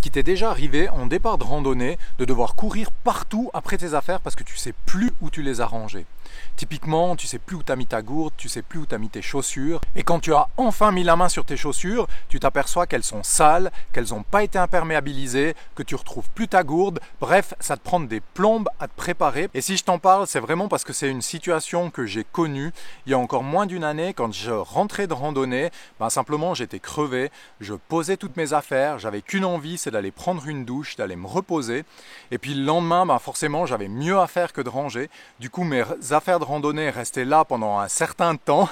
Est-ce qu'il t'est déjà arrivé en départ de randonnée de devoir courir partout après tes affaires parce que tu sais plus où tu les as rangées? Typiquement, tu sais plus où tu as mis ta gourde, tu sais plus où tu as mis tes chaussures. Et quand tu as enfin mis la main sur tes chaussures, tu t'aperçois qu'elles sont sales, qu'elles n'ont pas été imperméabilisées, que tu retrouves plus ta gourde. Bref, ça te prend des plombes à te préparer. Et si je t'en parle, c'est vraiment parce que c'est une situation que j'ai connue il y a encore moins d'une année quand je rentrais de randonnée. Simplement, j'étais crevé, je posais toutes mes affaires, j'avais qu'une envie, c'est d'aller prendre une douche, d'aller me reposer. Et puis le lendemain, forcément, j'avais mieux à faire que de ranger. Du coup, mes affaires de randonnée restaient là pendant un certain temps.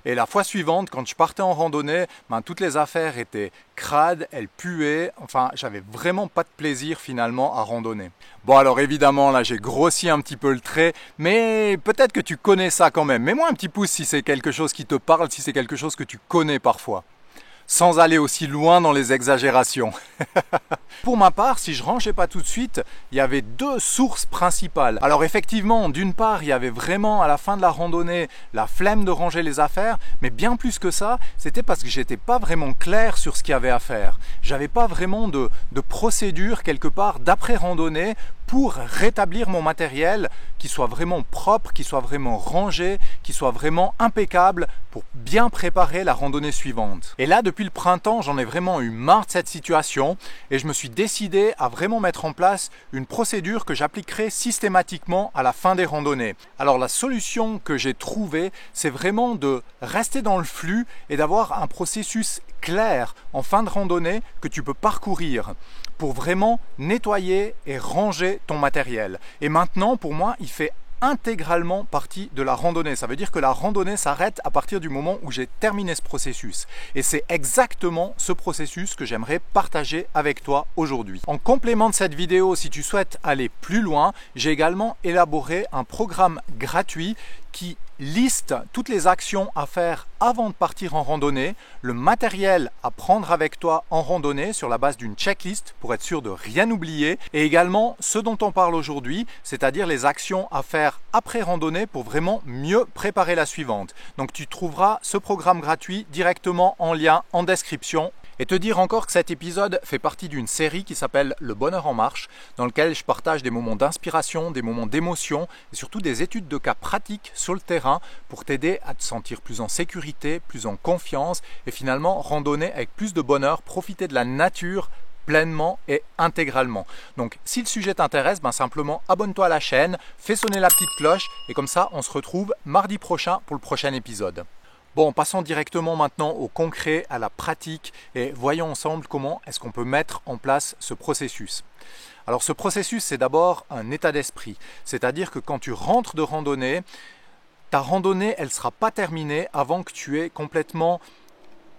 Et la fois suivante, quand je partais en randonnée, toutes les affaires étaient crades, elles puaient. Enfin, j'avais vraiment pas de plaisir finalement à randonner. Bon, alors évidemment, là, j'ai grossi un petit peu le trait, mais peut-être que tu connais ça quand même. Mets-moi un petit pouce si c'est quelque chose qui te parle, si c'est quelque chose que tu connais parfois. Sans aller aussi loin dans les exagérations. Pour ma part, si je rangeais pas tout de suite, il y avait deux sources principales. Alors effectivement, d'une part, il y avait vraiment à la fin de la randonnée la flemme de ranger les affaires, mais bien plus que ça, c'était parce que j'étais pas vraiment clair sur ce qu'il y avait à faire. J'avais pas vraiment de procédure quelque part d'après randonnée pour rétablir mon matériel, qui soit vraiment propre, qui soit vraiment rangé, qui soit vraiment impeccable pour bien préparer la randonnée suivante. Et là, depuis le printemps, j'en ai vraiment eu marre de cette situation et je me suis décidé à vraiment mettre en place une procédure que j'appliquerai systématiquement à la fin des randonnées. Alors la solution que j'ai trouvée, c'est vraiment de rester dans le flux et d'avoir un processus clair en fin de randonnée que tu peux parcourir pour vraiment nettoyer et ranger ton matériel. Et maintenant, pour moi, il fait intégralement partie de la randonnée. Ça veut dire que la randonnée s'arrête à partir du moment où j'ai terminé ce processus. Et c'est exactement ce processus que j'aimerais partager avec toi aujourd'hui. En complément de cette vidéo, si tu souhaites aller plus loin, j'ai également élaboré un programme gratuit qui liste toutes les actions à faire avant de partir en randonnée, le matériel à prendre avec toi en randonnée sur la base d'une checklist pour être sûr de rien oublier, et également ce dont on parle aujourd'hui, c'est-à-dire les actions à faire après randonnée pour vraiment mieux préparer la suivante. Donc tu trouveras ce programme gratuit directement en lien en description. Et te dire encore que cet épisode fait partie d'une série qui s'appelle Le Bonheur en Marche, dans lequel je partage des moments d'inspiration, des moments d'émotion et surtout des études de cas pratiques sur le terrain pour t'aider à te sentir plus en sécurité, plus en confiance et finalement randonner avec plus de bonheur, profiter de la nature pleinement et intégralement. Donc si le sujet t'intéresse, simplement abonne-toi à la chaîne, fais sonner la petite cloche et comme ça on se retrouve mardi prochain pour le prochain épisode. Bon, passons directement maintenant au concret, à la pratique et voyons ensemble comment est-ce qu'on peut mettre en place ce processus. Alors ce processus, c'est d'abord un état d'esprit, c'est-à-dire que quand tu rentres de randonnée, ta randonnée, elle ne sera pas terminée avant que tu aies complètement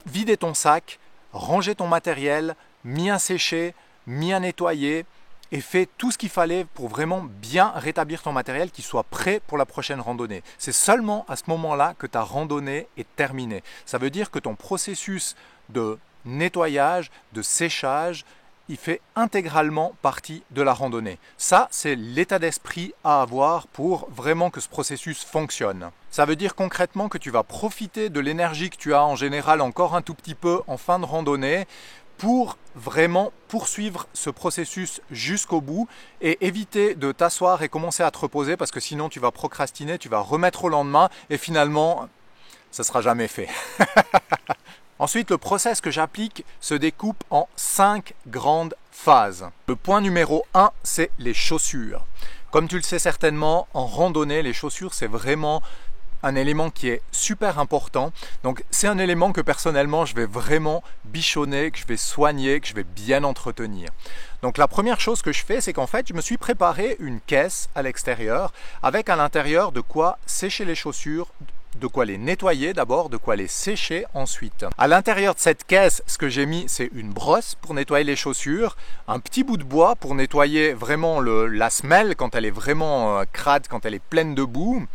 vidé ton sac, rangé ton matériel, mis à sécher, mis à nettoyer, et fais tout ce qu'il fallait pour vraiment bien rétablir ton matériel qui soit prêt pour la prochaine randonnée. C'est seulement à ce moment-là que ta randonnée est terminée. Ça veut dire que ton processus de nettoyage, de séchage, il fait intégralement partie de la randonnée. Ça, c'est l'état d'esprit à avoir pour vraiment que ce processus fonctionne. Ça veut dire concrètement que tu vas profiter de l'énergie que tu as en général encore un tout petit peu en fin de randonnée pour vraiment poursuivre ce processus jusqu'au bout et éviter de t'asseoir et commencer à te reposer parce que sinon tu vas procrastiner, tu vas remettre au lendemain et finalement, ça ne sera jamais fait. Ensuite, le process que j'applique se découpe en 5 grandes phases. Le point numéro 1, c'est les chaussures. Comme tu le sais certainement, en randonnée, les chaussures, c'est vraiment un élément qui est super important. Donc c'est un élément que personnellement je vais vraiment bichonner, que je vais soigner, que je vais bien entretenir. Donc la première chose que je fais, c'est qu'en fait je me suis préparé une caisse à l'extérieur avec à l'intérieur de quoi sécher les chaussures, de quoi les nettoyer d'abord, de quoi les sécher ensuite. À l'intérieur de cette caisse, ce que j'ai mis, c'est une brosse pour nettoyer les chaussures, un petit bout de bois pour nettoyer vraiment la semelle quand elle est vraiment crade, quand elle est pleine de boue,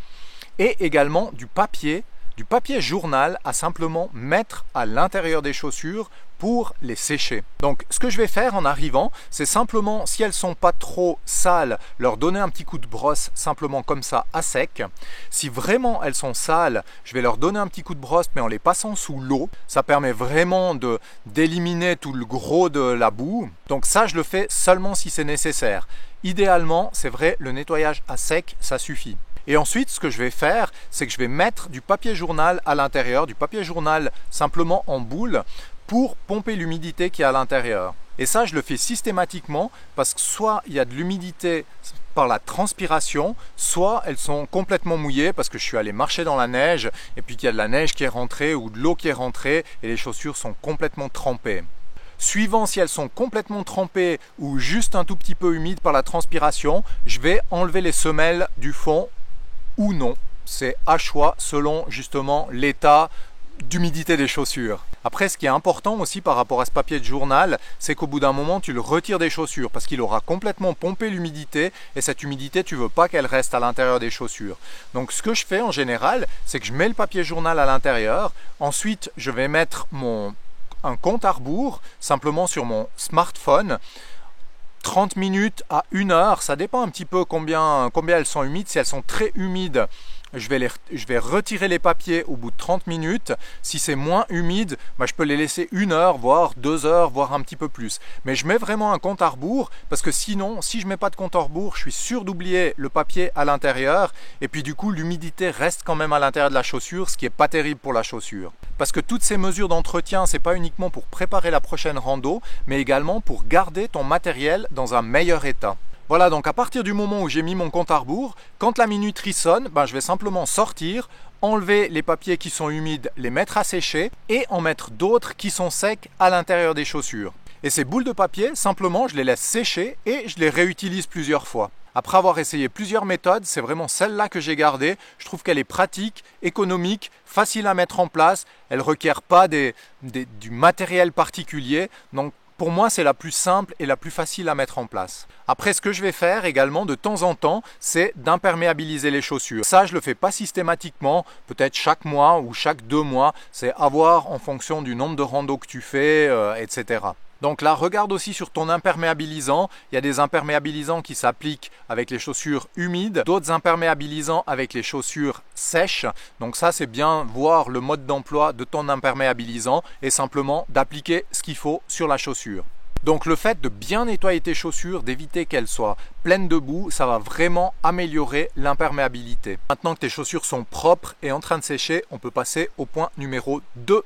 et également du papier du papier journal à simplement mettre à l'intérieur des chaussures pour les sécher. Donc ce que je vais faire en arrivant, c'est simplement, si elles sont pas trop sales, leur donner un petit coup de brosse simplement comme ça à sec. Si vraiment elles sont sales, je vais leur donner un petit coup de brosse mais en les passant sous l'eau. Ça permet vraiment d'éliminer tout le gros de la boue. Donc ça, je le fais seulement si c'est nécessaire. Idéalement, c'est vrai, le nettoyage à sec, ça suffit. Et ensuite, ce que je vais faire, c'est que je vais mettre du papier journal à l'intérieur, du papier journal simplement en boule, pour pomper l'humidité qui est à l'intérieur. Et ça, je le fais systématiquement parce que soit il y a de l'humidité par la transpiration, soit elles sont complètement mouillées parce que je suis allé marcher dans la neige et puis qu'il y a de la neige qui est rentrée ou de l'eau qui est rentrée et les chaussures sont complètement trempées. Suivant si elles sont complètement trempées ou juste un tout petit peu humides par la transpiration, je vais enlever les semelles du fond ou non. C'est à choix selon justement l'état d'humidité des chaussures. Après, ce qui est important aussi par rapport à ce papier de journal, c'est qu'au bout d'un moment, tu le retires des chaussures parce qu'il aura complètement pompé l'humidité et cette humidité, tu ne veux pas qu'elle reste à l'intérieur des chaussures. Donc, ce que je fais en général, c'est que je mets le papier journal à l'intérieur. Ensuite, je vais mettre un compte à rebours simplement sur mon smartphone. 30 minutes à 1 heure, ça dépend un petit peu combien elles sont humides. Si elles sont très humides, je vais retirer les papiers au bout de 30 minutes. Si c'est moins humide, je peux les laisser 1 heure, voire 2 heures, voire un petit peu plus. Mais je mets vraiment un compte à rebours parce que sinon, si je ne mets pas de compte à rebours, je suis sûr d'oublier le papier à l'intérieur. Et puis du coup, l'humidité reste quand même à l'intérieur de la chaussure, ce qui n'est pas terrible pour la chaussure. Parce que toutes ces mesures d'entretien, ce n'est pas uniquement pour préparer la prochaine rando, mais également pour garder ton matériel dans un meilleur état. Voilà, donc à partir du moment où j'ai mis mon compte à rebours, quand la minuterie sonne, je vais simplement sortir, enlever les papiers qui sont humides, les mettre à sécher et en mettre d'autres qui sont secs à l'intérieur des chaussures. Et ces boules de papier, simplement, je les laisse sécher et je les réutilise plusieurs fois. Après avoir essayé plusieurs méthodes, c'est vraiment celle-là que j'ai gardée. Je trouve qu'elle est pratique, économique, facile à mettre en place. Elle ne requiert pas du matériel particulier. Donc, pour moi, c'est la plus simple et la plus facile à mettre en place. Après, ce que je vais faire également de temps en temps, c'est d'imperméabiliser les chaussures. Ça, je ne le fais pas systématiquement, peut-être chaque mois ou chaque 2 mois. C'est à voir en fonction du nombre de randos que tu fais, etc. Donc là, regarde aussi sur ton imperméabilisant. Il y a des imperméabilisants qui s'appliquent avec les chaussures humides, d'autres imperméabilisants avec les chaussures sèches. Donc ça, c'est bien voir le mode d'emploi de ton imperméabilisant et simplement d'appliquer ce qu'il faut sur la chaussure. Donc le fait de bien nettoyer tes chaussures, d'éviter qu'elles soient pleines de boue, ça va vraiment améliorer l'imperméabilité. Maintenant que tes chaussures sont propres et en train de sécher, on peut passer au point numéro 2.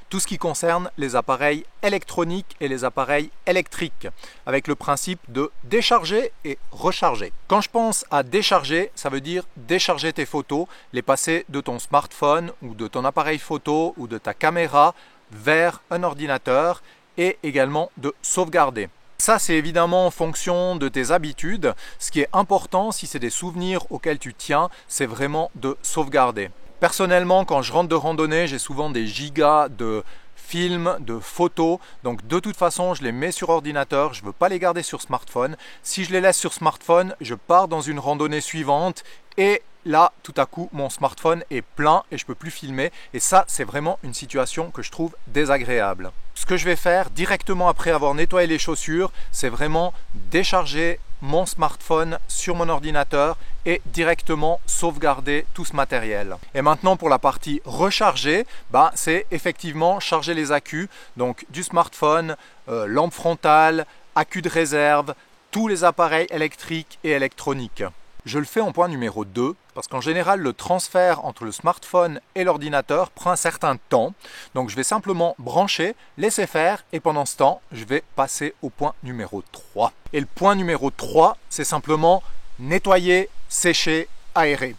Tout ce qui concerne les appareils électroniques et les appareils électriques, avec le principe de décharger et recharger. Quand je pense à décharger, ça veut dire décharger tes photos, les passer de ton smartphone ou de ton appareil photo ou de ta caméra vers un ordinateur et également de sauvegarder. Ça, c'est évidemment en fonction de tes habitudes. Ce qui est important, si c'est des souvenirs auxquels tu tiens, c'est vraiment de sauvegarder. Personnellement, quand je rentre de randonnée, j'ai souvent des gigas de films, de photos. Donc de toute façon, je les mets sur ordinateur. Je ne veux pas les garder sur smartphone. Si je les laisse sur smartphone, je pars dans une randonnée suivante et là, tout à coup, mon smartphone est plein et je ne peux plus filmer. Et ça, c'est vraiment une situation que je trouve désagréable. Ce que je vais faire directement après avoir nettoyé les chaussures, c'est vraiment décharger mon smartphone sur mon ordinateur et directement sauvegarder tout ce matériel. Et maintenant pour la partie recharger, c'est effectivement charger les accus, donc du smartphone, lampe frontale, accu de réserve, tous les appareils électriques et électroniques. Je le fais en point numéro 2 parce qu'en général le transfert entre le smartphone et l'ordinateur prend un certain temps. Donc je vais simplement brancher, laisser faire et pendant ce temps je vais passer au point numéro 3. Et le point numéro 3 c'est simplement nettoyer, sécher, aérer.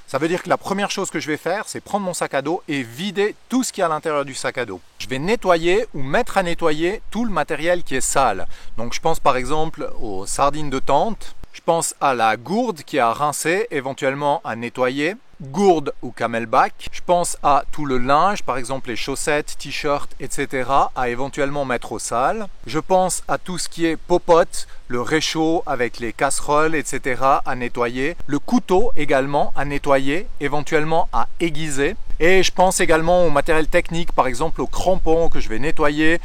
Ça veut dire que la première chose que je vais faire, c'est prendre mon sac à dos et vider tout ce qui est à l'intérieur du sac à dos. Je vais nettoyer ou mettre à nettoyer tout le matériel qui est sale. Donc je pense par exemple aux sardines de tente. Je pense à la gourde qui est à rincer, éventuellement à nettoyer. gourde ou camelback. Je pense à tout le linge, par exemple les chaussettes, t-shirts, etc. à éventuellement mettre au sale. Je pense à tout ce qui est popote, le réchaud avec les casseroles, etc. à nettoyer. Le couteau également à nettoyer, éventuellement à aiguiser. Et je pense également au matériel technique, par exemple aux crampons que je vais nettoyer,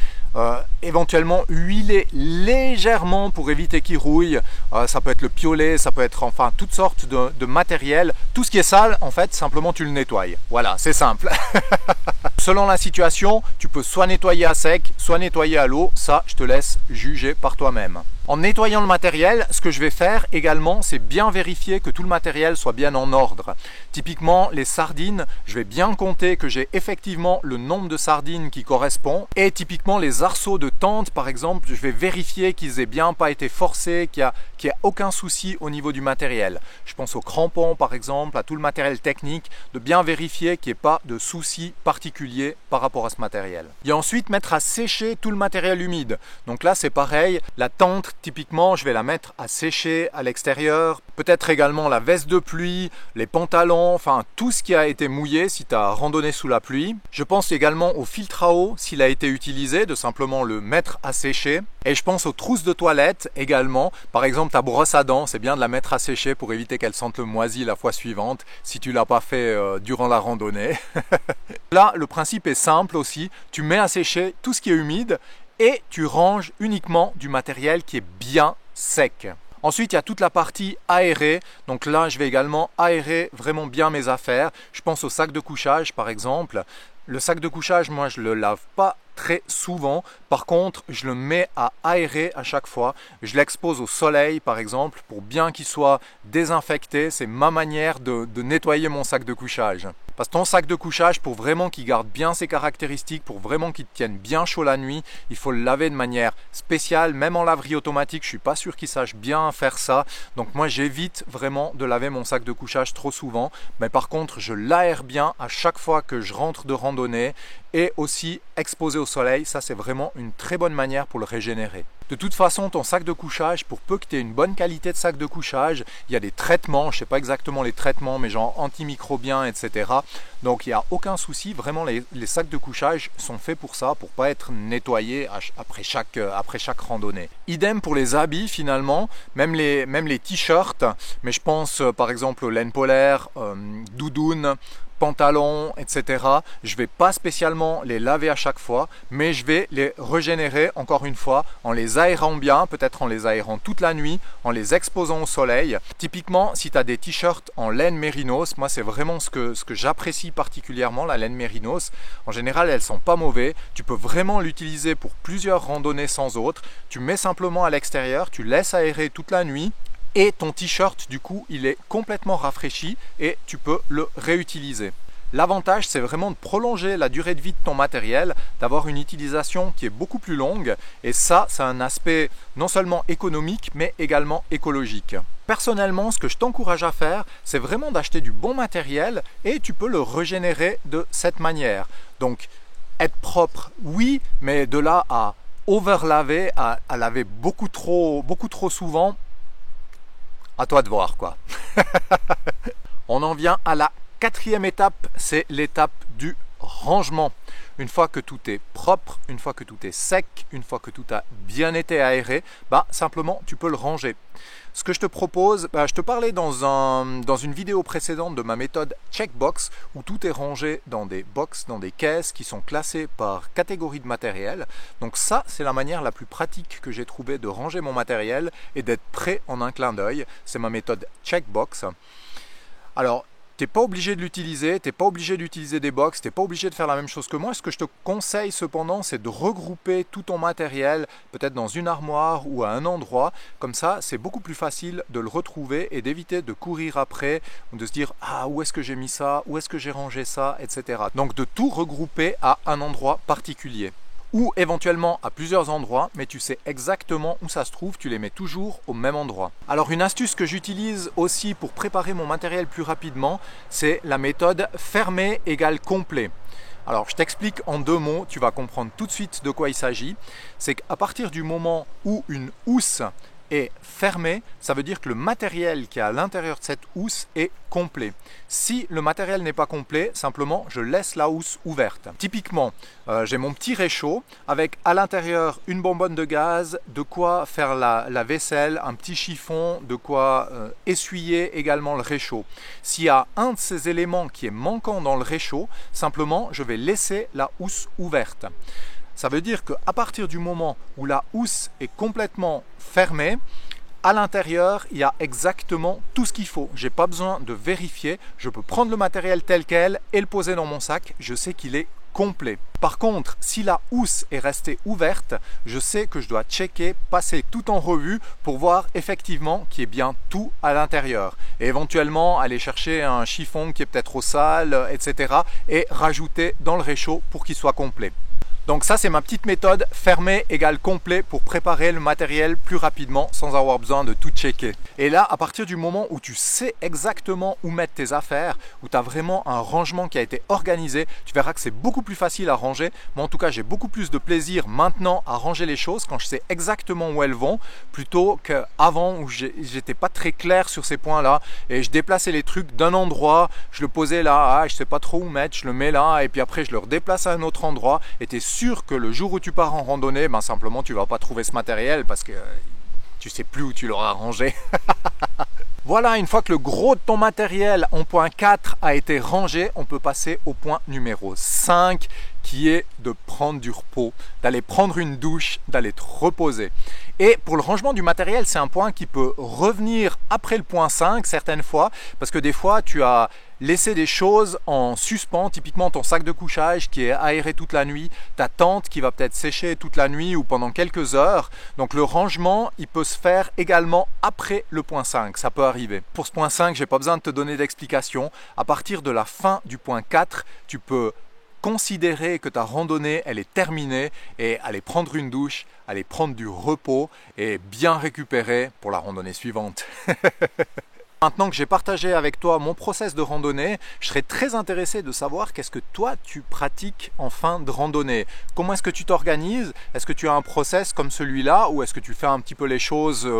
éventuellement huiler légèrement pour éviter qu'il rouille. Ça peut être le piolet, ça peut être enfin toutes sortes de matériel. Tout ce qui est sale, en fait, simplement tu le nettoies. Voilà, c'est simple. Selon la situation, tu peux soit nettoyer à sec, soit nettoyer à l'eau. Ça, je te laisse juger par toi-même. En nettoyant le matériel, ce que je vais faire également, c'est bien vérifier que tout le matériel soit bien en ordre. Typiquement, les sardines, je vais bien compter que j'ai effectivement le nombre de sardines qui correspond. Et typiquement, les arceaux de tente, par exemple, je vais vérifier qu'ils aient bien pas été forcés, qu'il n'y a aucun souci au niveau du matériel. Je pense aux crampons, par exemple, à tout le matériel technique, de bien vérifier qu'il n'y ait pas de soucis particuliers par rapport à ce matériel. Et ensuite, mettre à sécher tout le matériel humide. Donc là, c'est pareil, la tente, typiquement, je vais la mettre à sécher à l'extérieur. Peut-être également la veste de pluie, les pantalons, enfin tout ce qui a été mouillé si tu as randonné sous la pluie. Je pense également au filtre à eau s'il a été utilisé, de simplement le mettre à sécher. Et je pense aux trousses de toilette également. Par exemple, ta brosse à dents, c'est bien de la mettre à sécher pour éviter qu'elle sente le moisi la fois suivante si tu ne l'as pas fait durant la randonnée. Là, le principe est simple aussi. Tu mets à sécher tout ce qui est humide et tu ranges uniquement du matériel qui est bien sec. Ensuite, il y a toute la partie aérée. Donc là, je vais également aérer vraiment bien mes affaires. Je pense au sac de couchage, par exemple. Le sac de couchage, moi, je ne le lave pas très souvent. Par contre, je le mets à aérer à chaque fois. Je l'expose au soleil, par exemple, pour bien qu'il soit désinfecté. C'est ma manière de nettoyer mon sac de couchage. Parce que ton sac de couchage, pour vraiment qu'il garde bien ses caractéristiques, pour vraiment qu'il te tienne bien chaud la nuit, il faut le laver de manière spéciale. Même en laverie automatique, je ne suis pas sûr qu'il sache bien faire ça. Donc moi, j'évite vraiment de laver mon sac de couchage trop souvent. Mais par contre, je l'aère bien à chaque fois que je rentre de randonnée. Et aussi exposé au soleil, ça c'est vraiment une très bonne manière pour le régénérer. De toute façon, ton sac de couchage, pour peu que tu aies une bonne qualité de sac de couchage, il y a des traitements, je ne sais pas exactement les traitements, mais genre antimicrobiens, etc. Donc il n'y a aucun souci, vraiment les sacs de couchage sont faits pour ça, pour ne pas être nettoyés après chaque randonnée. Idem pour les habits finalement, même les t-shirts, mais je pense par exemple aux laines polaires, doudounes, pantalons, etc. Je ne vais pas spécialement les laver à chaque fois, mais je vais les régénérer encore une fois en les aérant bien, peut-être en les aérant toute la nuit, en les exposant au soleil. Typiquement, si tu as des t-shirts en laine mérinos, moi c'est vraiment ce que j'apprécie particulièrement, la laine mérinos. En général, elles sont pas mauvaises. Tu peux vraiment l'utiliser pour plusieurs randonnées sans autre. Tu mets simplement à l'extérieur, tu laisses aérer toute la nuit. Et ton t-shirt, du coup, il est complètement rafraîchi et tu peux le réutiliser. L'avantage, c'est vraiment de prolonger la durée de vie de ton matériel, d'avoir une utilisation qui est beaucoup plus longue. Et ça, c'est un aspect non seulement économique, mais également écologique. Personnellement, ce que je t'encourage à faire, c'est vraiment d'acheter du bon matériel et tu peux le régénérer de cette manière. Donc, être propre, oui, mais de là à overlaver, à laver beaucoup trop souvent, à toi de voir quoi. On en vient à la quatrième étape, c'est l'étape du rangement. Une fois que tout est propre, une fois que tout est sec, une fois que tout a bien été aéré, simplement tu peux le ranger. Ce que je te propose, je te parlais dans une vidéo précédente de ma méthode Checkbox où tout est rangé dans des box, dans des caisses qui sont classées par catégorie de matériel. Donc ça, c'est la manière la plus pratique que j'ai trouvé de ranger mon matériel et d'être prêt en un clin d'œil. C'est ma méthode Checkbox. Alors, tu n'es pas obligé de l'utiliser, tu n'es pas obligé d'utiliser des box, tu n'es pas obligé de faire la même chose que moi. Ce que je te conseille cependant, c'est de regrouper tout ton matériel, peut-être dans une armoire ou à un endroit. Comme ça, c'est beaucoup plus facile de le retrouver et d'éviter de courir après, ou de se dire « Ah, où est-ce que j'ai mis ça? Où est-ce que j'ai rangé ça ?» etc. Donc de tout regrouper à un endroit particulier. Ou éventuellement à plusieurs endroits, mais tu sais exactement où ça se trouve, tu les mets toujours au même endroit. Alors une astuce que j'utilise aussi pour préparer mon matériel plus rapidement, c'est la méthode fermé égale complet. Alors je t'explique en 2 mots, tu vas comprendre tout de suite de quoi il s'agit. C'est qu'à partir du moment où une housse est fermée, ça veut dire que le matériel qui est à l'intérieur de cette housse est complet. Si le matériel n'est pas complet, simplement je laisse la housse ouverte. Typiquement, j'ai mon petit réchaud avec à l'intérieur une bonbonne de gaz, de quoi faire la vaisselle, un petit chiffon, de quoi essuyer également le réchaud. S'il y a un de ces éléments qui est manquant dans le réchaud, simplement je vais laisser la housse ouverte. Ça veut dire qu'à partir du moment où la housse est complètement fermée, à l'intérieur, il y a exactement tout ce qu'il faut. Je n'ai pas besoin de vérifier. Je peux prendre le matériel tel quel et le poser dans mon sac. Je sais qu'il est complet. Par contre, si la housse est restée ouverte, je sais que je dois checker, passer tout en revue pour voir effectivement qu'il y ait bien tout à l'intérieur. Et éventuellement, aller chercher un chiffon qui est peut-être trop sale, etc. et rajouter dans le réchaud pour qu'il soit complet. Donc ça, c'est ma petite méthode fermé égale complet pour préparer le matériel plus rapidement sans avoir besoin de tout checker. Et là, à partir du moment où tu sais exactement où mettre tes affaires, où tu as vraiment un rangement qui a été organisé, tu verras que c'est beaucoup plus facile à ranger. Moi, en tout cas, j'ai beaucoup plus de plaisir maintenant à ranger les choses quand je sais exactement où elles vont, plutôt qu'avant où j'étais pas très clair sur ces points-là et je déplaçais les trucs d'un endroit, je le posais là, je sais pas trop où mettre, je le mets là et puis après je le redéplace à un autre endroit et tu es sûr que le jour où tu pars en randonnée, simplement tu vas pas trouver ce matériel parce que tu sais plus où tu l'auras rangé. Voilà, une fois que le gros de ton matériel en point 4 a été rangé, on peut passer au point numéro 5 qui est de prendre du repos, d'aller prendre une douche, d'aller te reposer. Et pour le rangement du matériel, c'est un point qui peut revenir après le point 5 certaines fois, parce que des fois tu as laissé des choses en suspens, typiquement ton sac de couchage qui est aéré toute la nuit, ta tente qui va peut-être sécher toute la nuit ou pendant quelques heures. Donc le rangement, il peut se faire également après le point 5, ça peut arriver. Pour ce point 5, je n'ai pas besoin de te donner d'explication. À partir de la fin du point 4, tu peux considérer que ta randonnée elle est terminée et aller prendre une douche, aller prendre du repos et bien récupérer pour la randonnée suivante. Maintenant que j'ai partagé avec toi mon process de randonnée, je serais très intéressé de savoir qu'est-ce que toi tu pratiques en fin de randonnée. Comment est-ce que tu t'organises? Est-ce que tu as un process comme celui-là ou est-ce que tu fais un petit peu les choses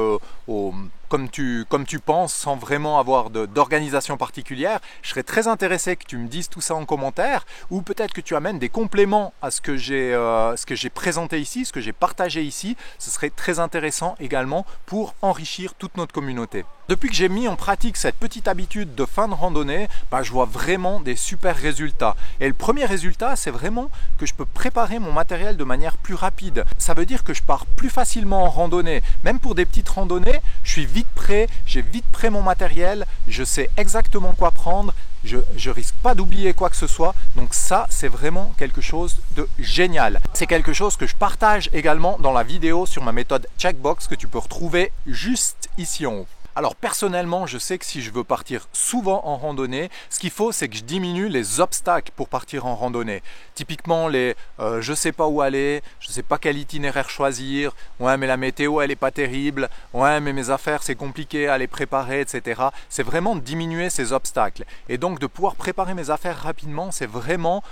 comme tu penses sans vraiment avoir d'organisation particulière? Je serais très intéressé que tu me dises tout ça en commentaire ou peut-être que tu amènes des compléments à ce que j'ai présenté ici, ce que j'ai partagé ici. Ce serait très intéressant également pour enrichir toute notre communauté. Depuis que j'ai mis en pratique cette petite habitude de fin de randonnée, je vois vraiment des super résultats. Et le premier résultat, c'est vraiment que je peux préparer mon matériel de manière plus rapide. Ça veut dire que je pars plus facilement en randonnée. Même pour des petites randonnées, je suis vite prêt, j'ai vite prêt mon matériel, je sais exactement quoi prendre, je risque pas d'oublier quoi que ce soit. Donc ça, c'est vraiment quelque chose de génial. C'est quelque chose que je partage également dans la vidéo sur ma méthode Checkbox que tu peux retrouver juste ici en haut. Alors personnellement, je sais que si je veux partir souvent en randonnée, ce qu'il faut, c'est que je diminue les obstacles pour partir en randonnée. Typiquement les je sais pas où aller, je sais pas quel itinéraire choisir, ouais mais la météo elle est pas terrible, ouais mais mes affaires c'est compliqué à les préparer, etc. C'est vraiment de diminuer ces obstacles. Et donc de pouvoir préparer mes affaires rapidement, c'est vraiment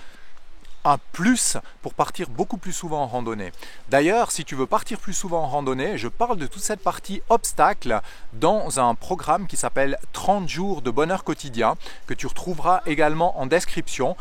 un plus pour partir beaucoup plus souvent en randonnée. D'ailleurs, si tu veux partir plus souvent en randonnée, je parle de toute cette partie obstacles dans un programme qui s'appelle 30 jours de bonheur quotidien que tu retrouveras également en description.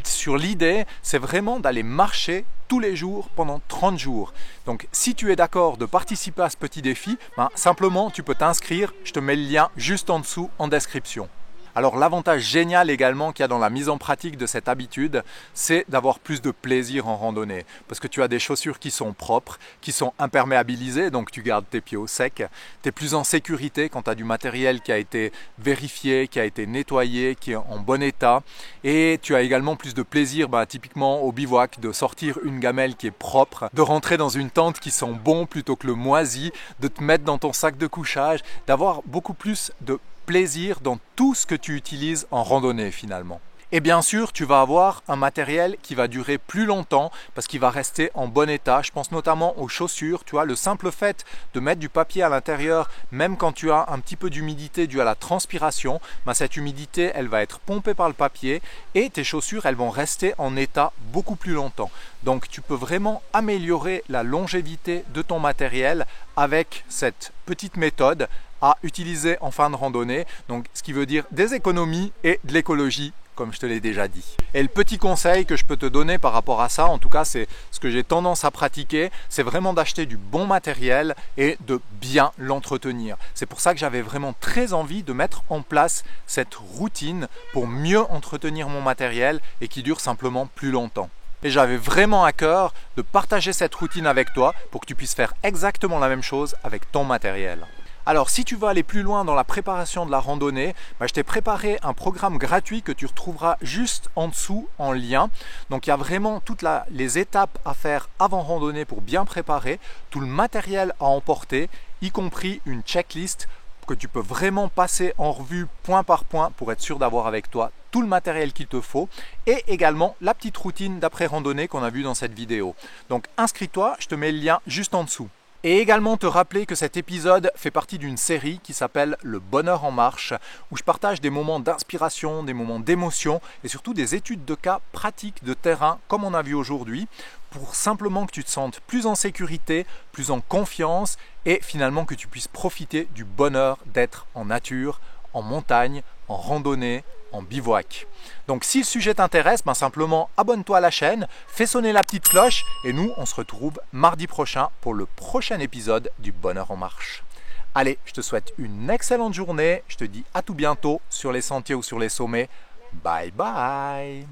Sur l'idée, c'est vraiment d'aller marcher tous les jours pendant 30 jours. Donc si tu es d'accord de participer à ce petit défi, simplement tu peux t'inscrire, je te mets le lien juste en dessous en description. Alors l'avantage génial également qu'il y a dans la mise en pratique de cette habitude, c'est d'avoir plus de plaisir en randonnée. Parce que tu as des chaussures qui sont propres, qui sont imperméabilisées, donc tu gardes tes pieds au sec. Tu es plus en sécurité quand tu as du matériel qui a été vérifié, qui a été nettoyé, qui est en bon état. Et tu as également plus de plaisir, typiquement au bivouac, de sortir une gamelle qui est propre, de rentrer dans une tente qui sent bon plutôt que le moisi, de te mettre dans ton sac de couchage, d'avoir beaucoup plus de plaisir dans tout ce que tu utilises en randonnée finalement. Et bien sûr, tu vas avoir un matériel qui va durer plus longtemps parce qu'il va rester en bon état. Je pense notamment aux chaussures. Tu vois, le simple fait de mettre du papier à l'intérieur, même quand tu as un petit peu d'humidité due à la transpiration, cette humidité, elle va être pompée par le papier et tes chaussures, elles vont rester en état beaucoup plus longtemps. Donc, tu peux vraiment améliorer la longévité de ton matériel avec cette petite méthode à utiliser en fin de randonnée. Donc, ce qui veut dire des économies et de l'écologie, comme je te l'ai déjà dit. Et le petit conseil que je peux te donner par rapport à ça, en tout cas c'est ce que j'ai tendance à pratiquer, c'est vraiment d'acheter du bon matériel et de bien l'entretenir. C'est pour ça que j'avais vraiment très envie de mettre en place cette routine pour mieux entretenir mon matériel et qui dure simplement plus longtemps. Et j'avais vraiment à cœur de partager cette routine avec toi pour que tu puisses faire exactement la même chose avec ton matériel. Alors si tu veux aller plus loin dans la préparation de la randonnée, je t'ai préparé un programme gratuit que tu retrouveras juste en dessous en lien. Donc il y a vraiment toutes les étapes à faire avant randonnée pour bien préparer, tout le matériel à emporter, y compris une checklist que tu peux vraiment passer en revue point par point pour être sûr d'avoir avec toi tout le matériel qu'il te faut et également la petite routine d'après randonnée qu'on a vue dans cette vidéo. Donc inscris-toi, je te mets le lien juste en dessous. Et également te rappeler que cet épisode fait partie d'une série qui s'appelle Le Bonheur en marche, où je partage des moments d'inspiration, des moments d'émotion et surtout des études de cas pratiques de terrain comme on a vu aujourd'hui, pour simplement que tu te sentes plus en sécurité, plus en confiance et finalement que tu puisses profiter du bonheur d'être en nature, en montagne, en randonnée, en bivouac. Donc si le sujet t'intéresse, simplement abonne-toi à la chaîne, fais sonner la petite cloche et nous on se retrouve mardi prochain pour le prochain épisode du Bonheur en marche. Allez, je te souhaite une excellente journée, je te dis à tout bientôt sur les sentiers ou sur les sommets. Bye bye.